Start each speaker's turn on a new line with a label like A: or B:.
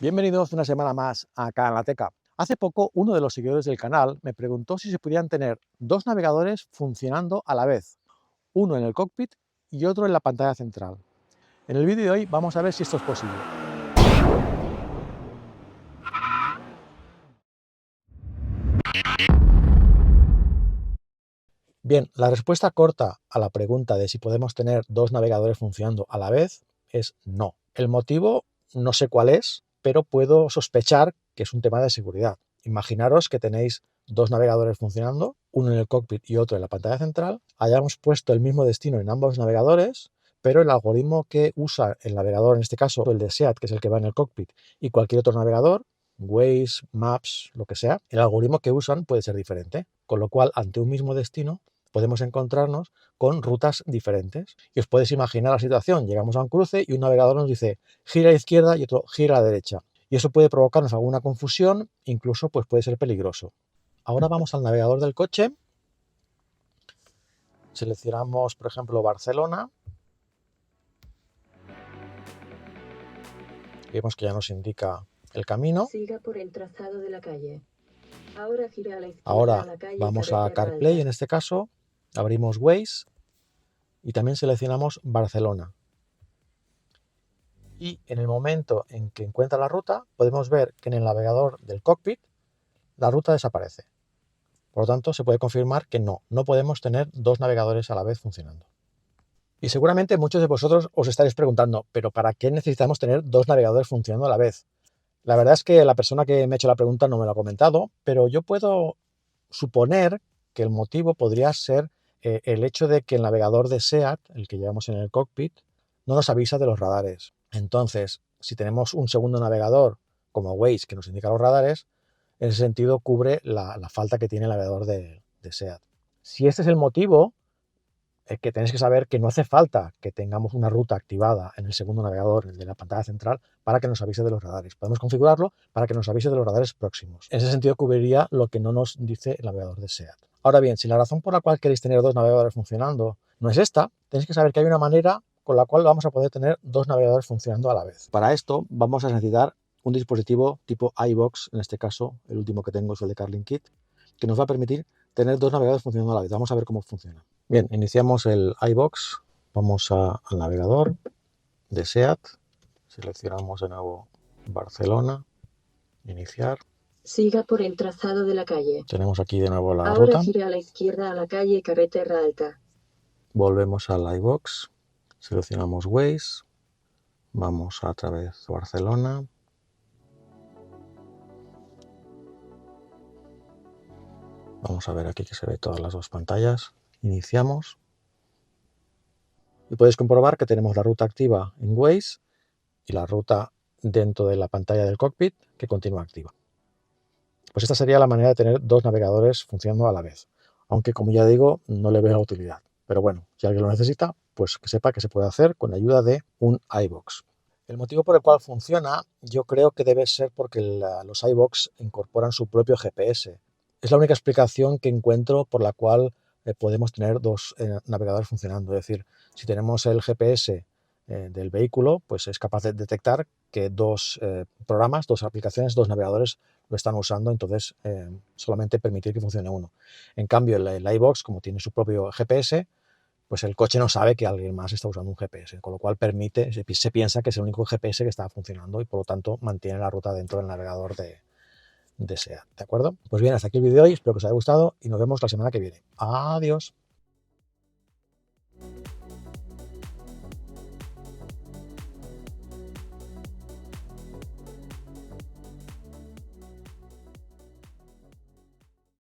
A: Bienvenidos una semana más a Canalateca. Hace poco, uno de los seguidores del canal me preguntó si se podían tener dos navegadores funcionando a la vez, uno en el cockpit y otro en la pantalla central. En el vídeo de hoy vamos a ver si esto es posible. Bien, la respuesta corta a la pregunta de si podemos tener dos navegadores funcionando a la vez es no. El motivo no sé cuál es, pero puedo sospechar que es un tema de seguridad. Imaginaros que tenéis dos navegadores funcionando, uno en el cockpit y otro en la pantalla central, hayamos puesto el mismo destino en ambos navegadores, pero el algoritmo que usa el navegador, en este caso el de SEAT, que es el que va en el cockpit, y cualquier otro navegador, Waze, Maps, lo que sea, el algoritmo que usan puede ser diferente, con lo cual ante un mismo destino podemos encontrarnos con rutas diferentes. Y os podéis imaginar la situación, llegamos a un cruce y un navegador nos dice gira a la izquierda y otro gira a la derecha. Y eso puede provocarnos alguna confusión, incluso pues puede ser peligroso. Ahora vamos al navegador del coche, seleccionamos por ejemplo Barcelona, vemos que ya nos indica el camino.
B: Siga por el trazado de la calle. Ahora gira a la izquierda
A: Ahora
B: a la calle
A: vamos a
B: Carretera
A: CarPlay,
B: Alta.
A: en este caso, abrimos Waze y también seleccionamos Barcelona. Y en el momento en que encuentra la ruta, podemos ver que en el navegador del cockpit la ruta desaparece. Por lo tanto, se puede confirmar que no podemos tener dos navegadores a la vez funcionando. Y seguramente muchos de vosotros os estaréis preguntando, ¿pero para qué necesitamos tener dos navegadores funcionando a la vez? La verdad es que la persona que me ha hecho la pregunta no me lo ha comentado, pero yo puedo suponer que el motivo podría ser el hecho de que el navegador de SEAT, el que llevamos en el cockpit, no nos avisa de los radares. Entonces, si tenemos un segundo navegador como Waze que nos indica los radares, en ese sentido cubre la falta que tiene el navegador de SEAT. Si este es el motivo, que tenéis que saber que no hace falta que tengamos una ruta activada en el segundo navegador, el de la pantalla central, para que nos avise de los radares. Podemos configurarlo para que nos avise de los radares próximos. En ese sentido cubriría lo que no nos dice el navegador de SEAT. Ahora bien, si la razón por la cual queréis tener dos navegadores funcionando no es esta, tenéis que saber que hay una manera con la cual vamos a poder tener dos navegadores funcionando a la vez. Para esto vamos a necesitar un dispositivo tipo iBox, en este caso el último que tengo es el de CarLinkit, que nos va a permitir tener dos navegadores funcionando a la vez. Vamos a ver cómo funciona. Bien, iniciamos el iBox, vamos al navegador de SEAT, seleccionamos de nuevo Barcelona, iniciar.
B: Siga por el trazado de la calle.
A: Tenemos aquí de nuevo la
B: Ahora
A: ruta.
B: gira a la izquierda a la calle Carretera Alta.
A: Volvemos al iBox, seleccionamos Waze, vamos a otra vez Barcelona. Vamos a ver aquí que se ve todas las dos pantallas. Iniciamos. Y podéis comprobar que tenemos la ruta activa en Waze y la ruta dentro de la pantalla del cockpit que continúa activa. Pues esta sería la manera de tener dos navegadores funcionando a la vez. Aunque, como ya digo, no le veo utilidad. Pero bueno, si alguien lo necesita, pues que sepa que se puede hacer con la ayuda de un iBox. El motivo por el cual funciona, yo creo que debe ser porque los iBox incorporan su propio GPS. Es la única explicación que encuentro por la cual podemos tener dos navegadores funcionando. Es decir, si tenemos el GPS del vehículo, pues es capaz de detectar que dos programas, dos aplicaciones, dos navegadores lo están usando, entonces solamente permitir que funcione uno. En cambio, el iBox, como tiene su propio GPS, pues el coche no sabe que alguien más está usando un GPS, con lo cual se piensa que es el único GPS que está funcionando y por lo tanto mantiene la ruta dentro del navegador de SEAT, ¿de acuerdo? Pues bien, hasta aquí el vídeo de hoy, espero que os haya gustado y nos vemos la semana que viene. Adiós.